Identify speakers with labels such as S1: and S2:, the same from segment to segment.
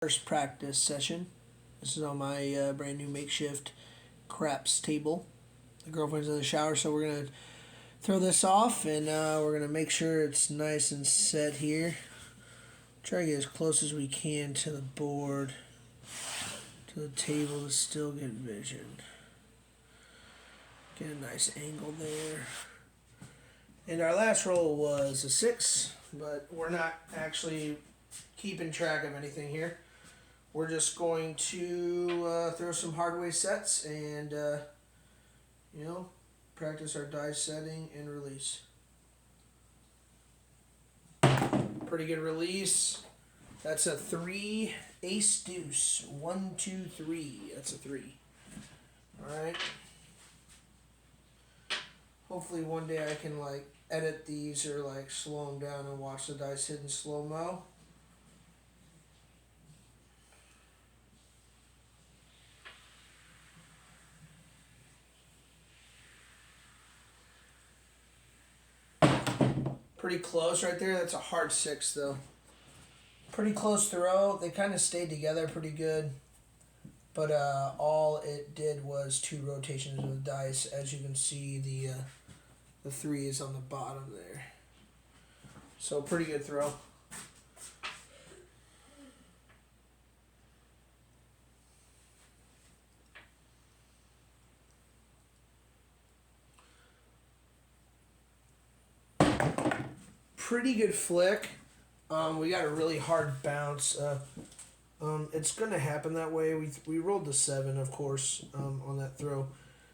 S1: First practice session. This is on my brand new makeshift craps table. The girlfriend's in the shower, so we're gonna throw this off and we're gonna make sure it's nice and set here. Try to get as close as we can to the board, to the table to still get vision. Get a nice angle there. And our last roll was a 6, but we're not actually keeping track of anything here. We're just going to throw some hardway sets and, practice our die setting and release. Pretty good release. That's a 3 ace deuce. 1, 2, 3. That's a 3. Alright. Hopefully one day I can edit these or slow them down and watch the dice hit in slow-mo. Pretty close right there. That's a hard 6 though. Pretty close throw. They kind of stayed together pretty good. But all it did was 2 rotations of the dice. As you can see, the 3 is on the bottom there. So pretty good throw. Pretty good flick. We got a really hard bounce. It's going to happen that way. We rolled the 7, of course, on that throw.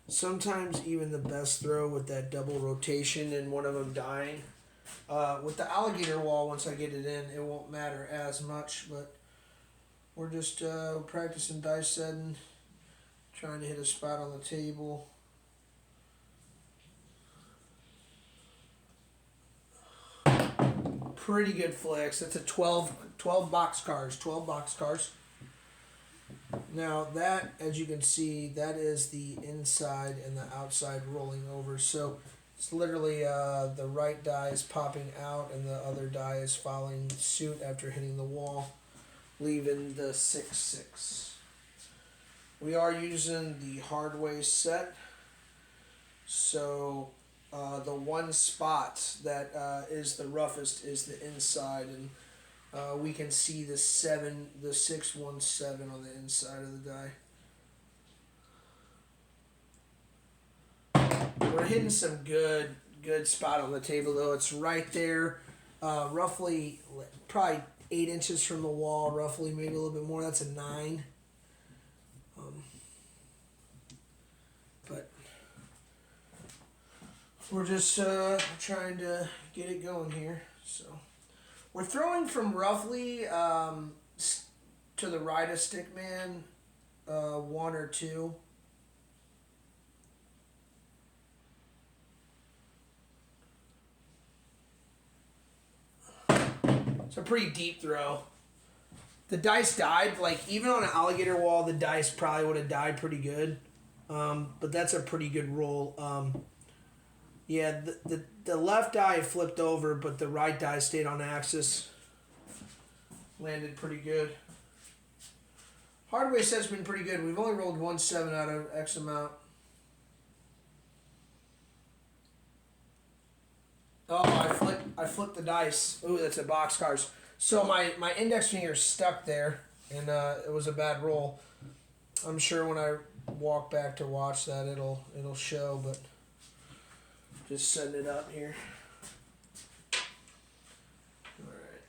S1: Sometimes even the best throw with that double rotation and one of them dying. With the alligator wall, once I get it in, it won't matter as much. But we're just practicing dice setting, trying to hit a spot on the table. Pretty good flicks. That's a 12 boxcars. 12 boxcars. Now that, as you can see, that is the inside and the outside rolling over. So it's literally the right die is popping out and the other die is following suit after hitting the wall, leaving the 6-6. We are using the hardway set. So the one spot that is the roughest is the inside, and we can see the 6-1-7 on the inside of the die. We're hitting some good spot on the table though. It's right there, roughly probably 8 inches from the wall, roughly, maybe a little bit more. That's a 9. But we're just trying to get it going here. So we're throwing from roughly to the right of Stickman 1 or 2. It's a pretty deep throw. The dice died. Even on an alligator wall, the dice probably would have died pretty good. But that's a pretty good roll. Yeah, the left die flipped over, but the right die stayed on axis. Landed pretty good. Hardway set's been pretty good. We've only rolled 1 7 out of X amount. Oh, I flipped the dice. Ooh, that's a boxcars. So my index finger stuck there, and it was a bad roll. I'm sure when I walk back to watch that, it'll show, but just setting it up here. Alright.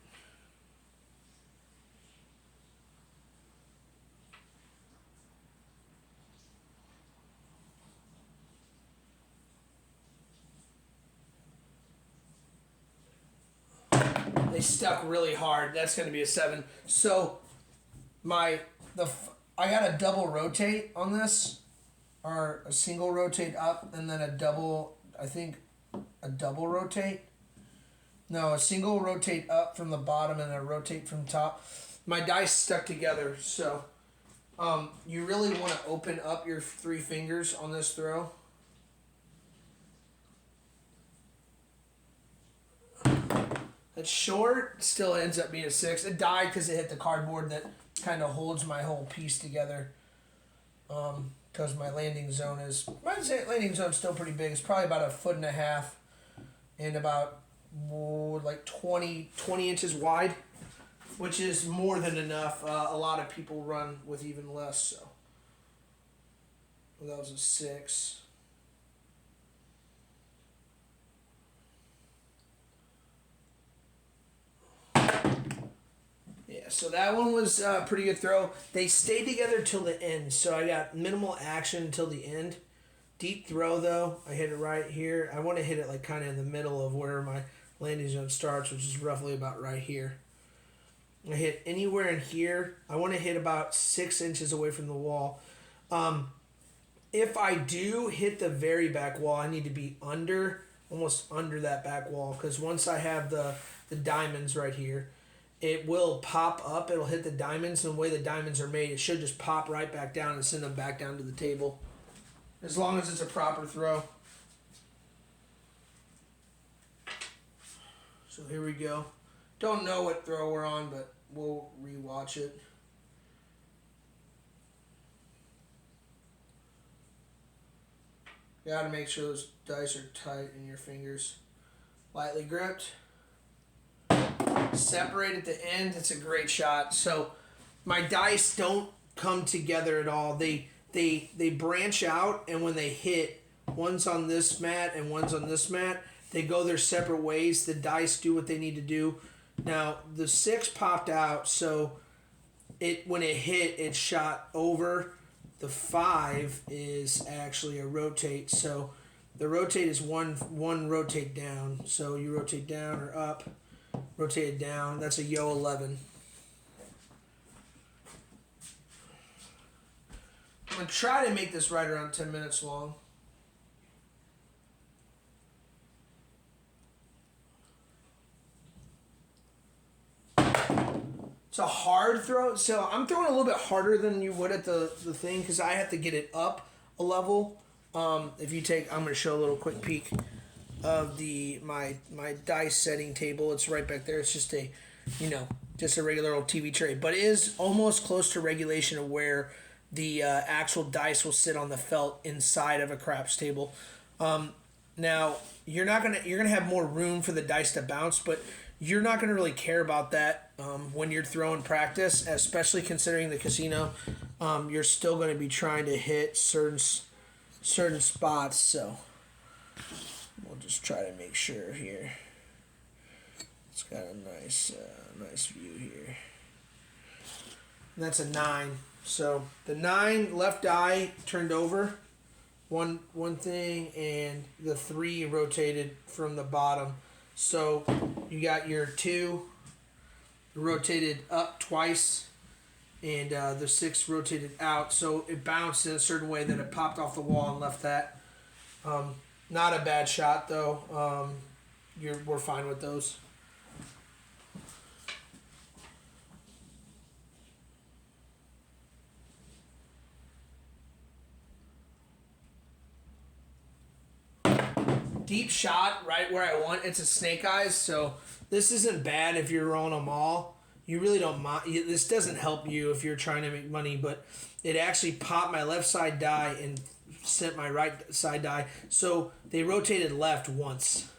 S1: They stuck really hard. That's going to be a 7. So I got a double rotate on this, or a single rotate up, and then a double rotate. No, a single rotate up from the bottom and a rotate from top. My dice stuck together, so you really want to open up your 3 fingers on this throw. It's short, still ends up being a 6. It died because it hit the cardboard that kind of holds my whole piece together. Because my landing zone is, my landing zone's still pretty big. It's probably about 1.5 feet and about like 20 inches wide, which is more than enough. A lot of people run with even less. So that was a 6. Yeah, so that one was a pretty good throw. They stayed together till the end, so I got minimal action until the end. Deep throw though, I hit it right here. I want to hit it like kind of in the middle of where my landing zone starts, which is roughly about right here. I hit anywhere in here. I want to hit about 6 inches away from the wall. If I do hit the very back wall, I need to be almost under that back wall, because once I have the diamonds right here, it will pop up. It'll hit the diamonds, and the way the diamonds are made, it should just pop right back down and send them back down to the table. As long as it's a proper throw. So here we go. Don't know what throw we're on, but we'll rewatch it. You gotta make sure those dice are tight in your fingers. Lightly gripped. Separate at the end. It's a great shot. So my dice don't come together at all. They branch out, and when they hit, one's on this mat and one's on this mat, they go their separate ways. The dice do what they need to do. Now the 6 popped out, so when it hit, it shot over. The 5 is actually a rotate. So the rotate is one rotate down. So you rotate down or up, rotate it down. That's a yo 11. I'm going to try to make this right around 10 minutes long. It's a hard throw. So I'm throwing a little bit harder than you would at the thing, because I have to get it up a level. If you take, I'm going to show a little quick peek of my dice setting table. It's right back there. It's just just a regular old TV tray, but it is almost close to regulation of where the actual dice will sit on the felt inside of a craps table. Now you're gonna have more room for the dice to bounce, but you're not gonna really care about that when you're throwing practice, especially considering the casino. You're still gonna be trying to hit certain spots, so we'll just try to make sure here. It's got a nice view here. And that's a 9. So the 9 left eye turned over, one thing, and the 3 rotated from the bottom. So you got your 2 rotated up twice, and the 6 rotated out. So it bounced in a certain way that it popped off the wall and left that. Not a bad shot though. We're fine with those. Deep shot right where I want. It's a snake eyes, so this isn't bad if you're rolling them all. You really don't mind. This doesn't help you if you're trying to make money, but it actually popped my left side die and sent my right side die. So they rotated left once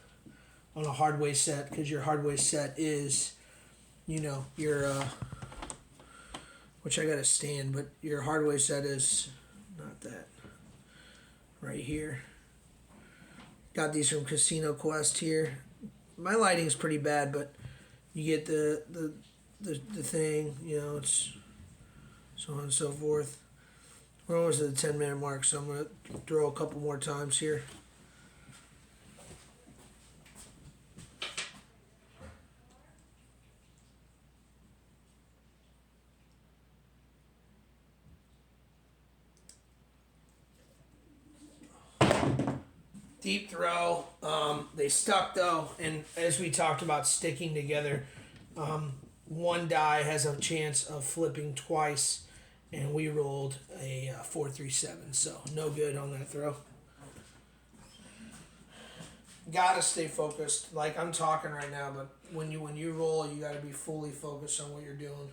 S1: on a hardway set, because your hardway set is, your which I gotta stand, but your hardway set is not that right here. Got these from Casino Quest here. My lighting is pretty bad, but you get the thing, it's so on and so forth. We're almost at the 10-minute mark, so I'm going to throw a couple more times here. Deep throw. They stuck though, and as we talked about sticking together, one die has a chance of flipping twice, and we rolled a 4-3-7, so no good on that throw. Gotta stay focused. Like I'm talking right now, but when you roll, you gotta be fully focused on what you're doing.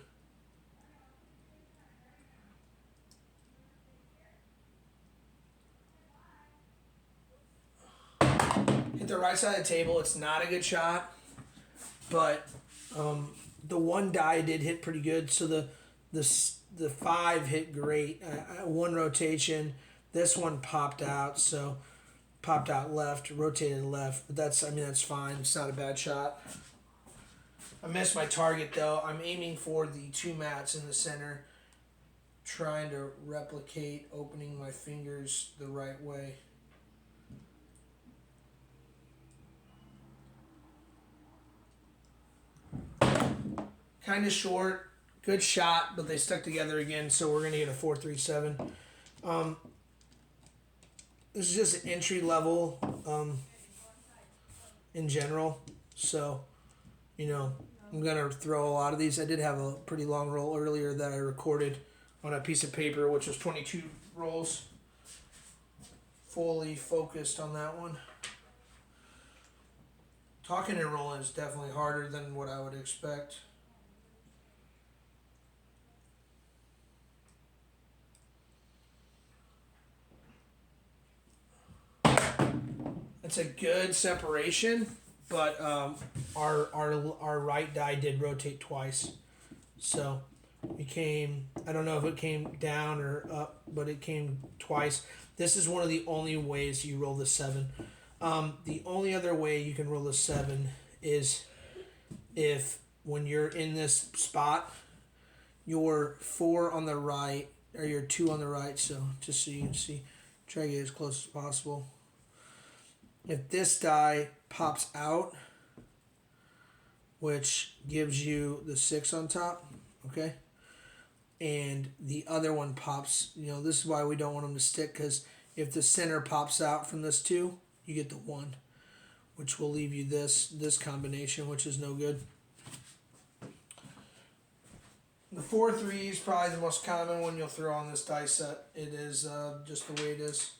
S1: hit the right side of the table. It's not a good shot, but the one die did hit pretty good. So the 5 hit great. One rotation. This one popped out, so popped out left, rotated left. But that's fine. It's not a bad shot. I missed my target though. I'm aiming for the 2 mats in the center, trying to replicate opening my fingers the right way. Kind of short, good shot, but they stuck together again, so we're gonna get a 4.37. This is just entry level in general, so I'm gonna throw a lot of these. I did have a pretty long roll earlier that I recorded on a piece of paper, which was 22 rolls. Fully focused on that one. Talking and rolling is definitely harder than what I would expect. It's a good separation, but our right die did rotate twice, so it came. I don't know if it came down or up, but it came twice. This is one of the only ways you roll the 7. The only other way you can roll the 7 is if when you're in this spot, your 4 on the right or your 2 on the right. So just so you can see, try to get as close as possible. If this die pops out, which gives you the 6 on top, okay, and the other one pops, this is why we don't want them to stick, because if the center pops out from this 2, you get the 1, which will leave you this combination, which is no good. The 4-3 is probably the most common one you'll throw on this die set. It is just the way it is.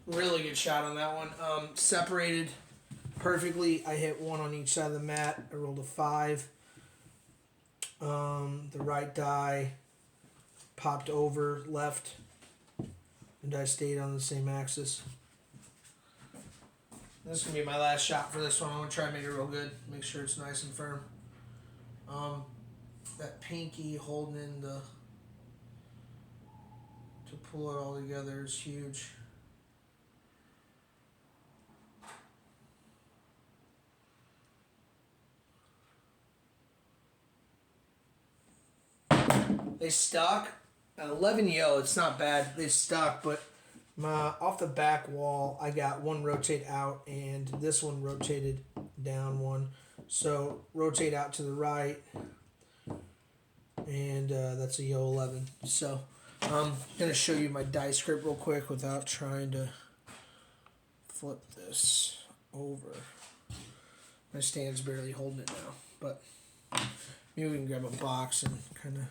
S1: Really good shot on that one. Separated perfectly. I hit 1 on each side of the mat. I rolled a 5. The right die popped over left, and I stayed on the same axis. This is going to be my last shot for this one. I'm going to try and make it real good. Make sure it's nice and firm. That pinky holding in to pull it all together is huge. They stuck. 11 yo, it's not bad. They stuck, but off the back wall, I got 1 rotate out, and this one rotated down 1. So rotate out to the right, and that's a yo 11. So I'm going to show you my die script real quick without trying to flip this over. My stand's barely holding it now, but maybe we can grab a box and kind of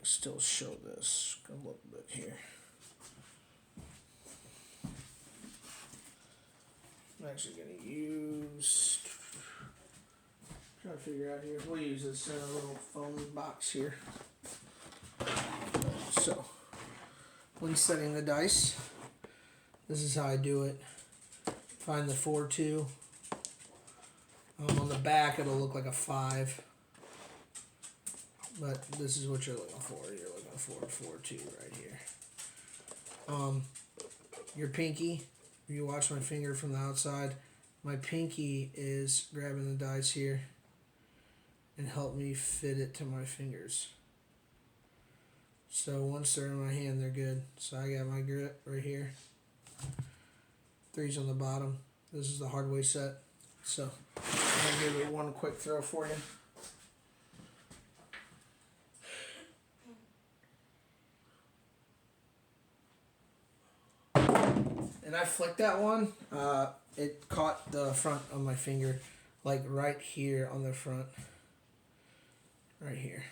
S1: still show this a little bit here. I'm actually going to use, trying to figure out here, we'll use this little foam box here. So when setting the dice, this is how I do it. Find the 4-2. On the back it'll look like a 5. But this is what you're looking for. You're looking for a 4-2 right here. Your pinky, if you watch my finger from the outside, my pinky is grabbing the dice here and help me fit it to my fingers. So once they're in my hand, they're good. So I got my grip right here. 3's on the bottom. This is the hard way set. So I'm going to give it one quick throw for you. And I flicked that one. It caught the front of my finger, like right here on the front. Right here,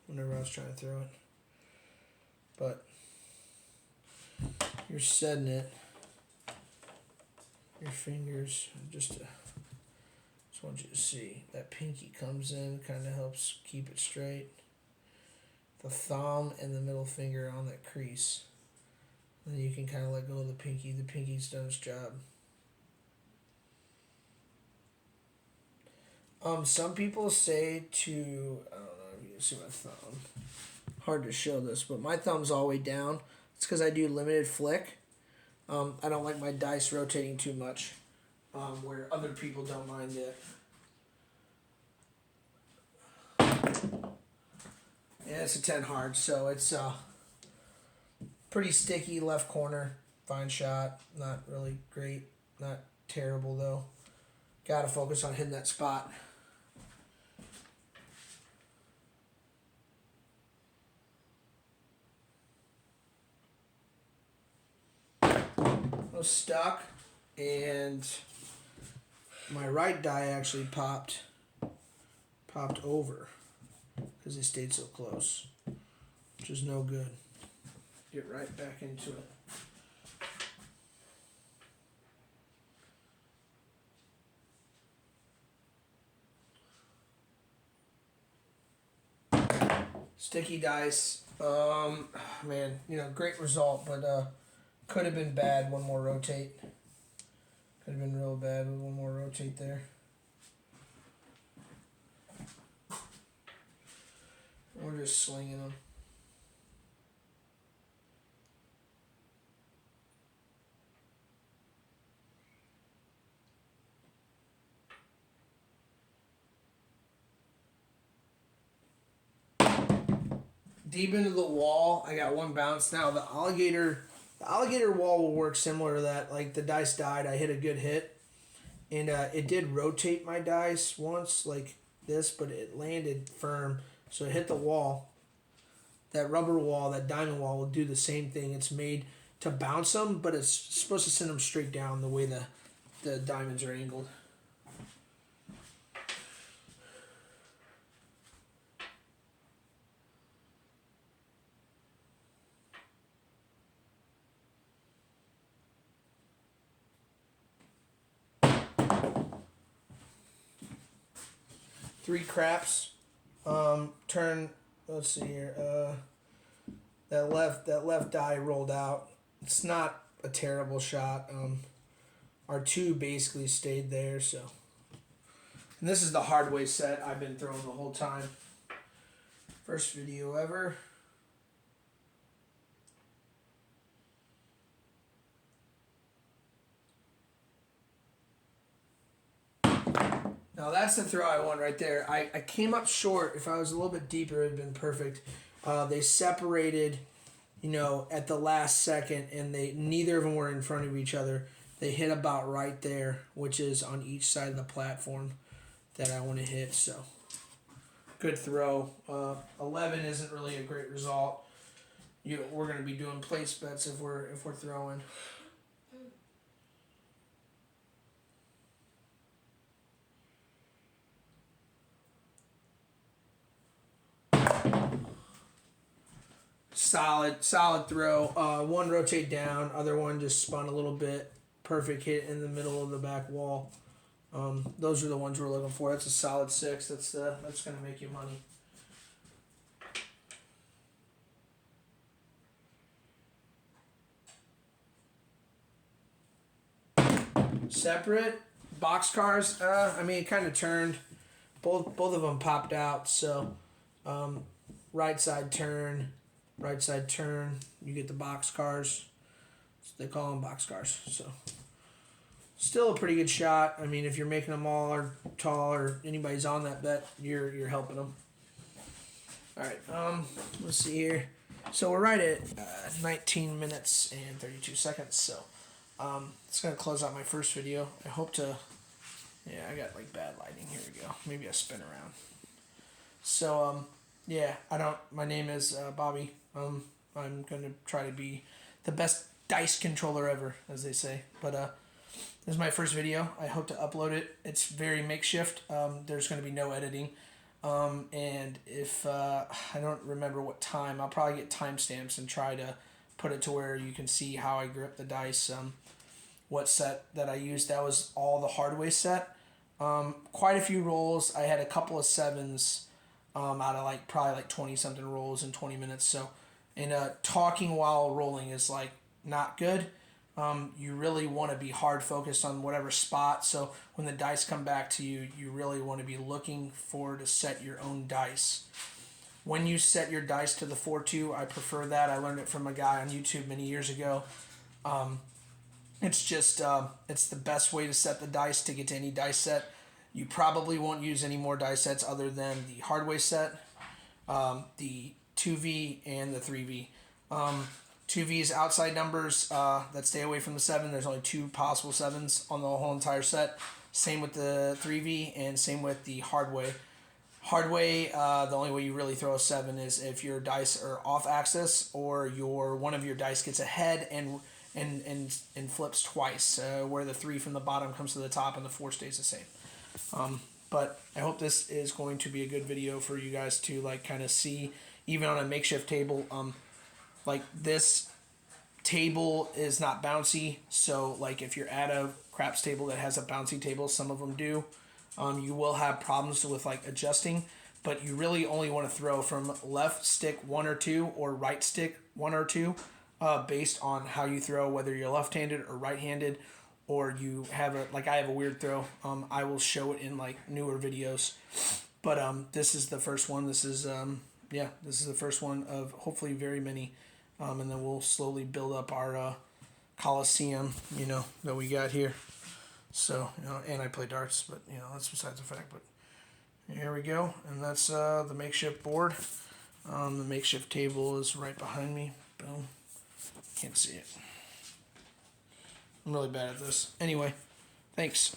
S1: whenever I was trying to throw it. But you're setting it. your fingers. Just want you to see that pinky comes in, kind of helps keep it straight. The thumb and the middle finger on that crease. And then you can kind of let go of the pinky. The pinky's done its job. Some people say to, I don't know if you can see my thumb. Hard to show this, but my thumb's all the way down. It's because I do limited flick. I don't like my dice rotating too much, where other people don't mind it. Yeah, it's a 10 hard, so it's pretty sticky left corner. Fine shot. Not really great. Not terrible, though. Got to focus on hitting that spot. I was stuck, and my right die actually popped over because they stayed so close, which is no good. Get right back into it. Sticky dice. Man, great result, but could have been bad. One more rotate. Could have been real bad with one more rotate there. We're just slinging them. Deep into the wall. I got one bounce now. The alligator wall will work similar to that. Like the dice died, I hit a good hit, and it did rotate my dice once like this, but it landed firm, so it hit the wall. That rubber wall, that diamond wall, will do the same thing. It's made to bounce them, but it's supposed to send them straight down the way the diamonds are angled. Three craps. Turn. Let's see here. That left die rolled out. It's not a terrible shot. Our two basically stayed there. So, and this is the hard way set I've been throwing the whole time. First video ever. Now that's the throw I want right there. I came up short. If I was a little bit deeper, it would have been perfect. They separated, at the last second, and neither of them were in front of each other. They hit about right there, which is on each side of the platform that I want to hit. So, good throw. 11 isn't really a great result. We're going to be doing place bets if we're throwing. Solid throw. One rotate down, other one just spun a little bit. Perfect hit in the middle of the back wall. Those are the ones we're looking for. That's a solid 6. That's going to make you money. Separate boxcars. It kind of turned. Both of them popped out. So, right side turn. Right side turn, you get the boxcars. They call them boxcars. So, still a pretty good shot. If you're making them all or tall or anybody's on that bet, you're helping them. All right. Let's see here. So we're right at 19 minutes and 32 seconds. So, it's gonna close out my first video. I hope to. Yeah, I got like bad lighting. Here we go. Maybe I spin around. So yeah, my name is Bobby. I'm going to try to be the best dice controller ever, as they say. But this is my first video. I hope to upload it. It's very makeshift. There's going to be no editing. And if I don't remember what time, I'll probably get timestamps and try to put it to where you can see how I grip the dice. what set that I used. That was all the Hardway set. Quite a few rolls. I had a couple of sevens out of like probably like 20 something rolls in 20 minutes. So, and talking while rolling is like not good. You really want to be hard focused on whatever spot. So when the dice come back to you, you really want to be looking for to set your own dice. When you set your dice to the 4-2, I prefer that. I learned it from a guy on YouTube many years ago. It's just it's the best way to set the dice to get to any dice set. You probably won't use any more dice sets other than the Hardway set, the 2V and the 3V. 2V is outside numbers that stay away from the 7. There's only 2 possible 7s on the whole entire set. Same with the 3V and same with the Hardway. Hardway, the only way you really throw a 7 is if your dice are off axis or one of your dice gets ahead and flips twice, where the 3 from the bottom comes to the top and the 4 stays the same. But I hope this is going to be a good video for you guys to like kind of see, even on a makeshift table. Like this table is not bouncy, so like if you're at a craps table that has a bouncy table, some of them do, you will have problems with like adjusting, but you really only want to throw from left stick 1 or 2 or right stick 1 or 2, based on how you throw, whether you're left-handed or right-handed, or you have I have a weird throw. I will show it in like newer videos, but this is the first one. This is this is the first one of hopefully very many. And then we'll slowly build up our Coliseum, that we got here. So, and I play darts, but, that's besides the fact. But here we go. And that's the makeshift board. The makeshift table is right behind me. Boom. Can't see it. I'm really bad at this. Anyway, thanks.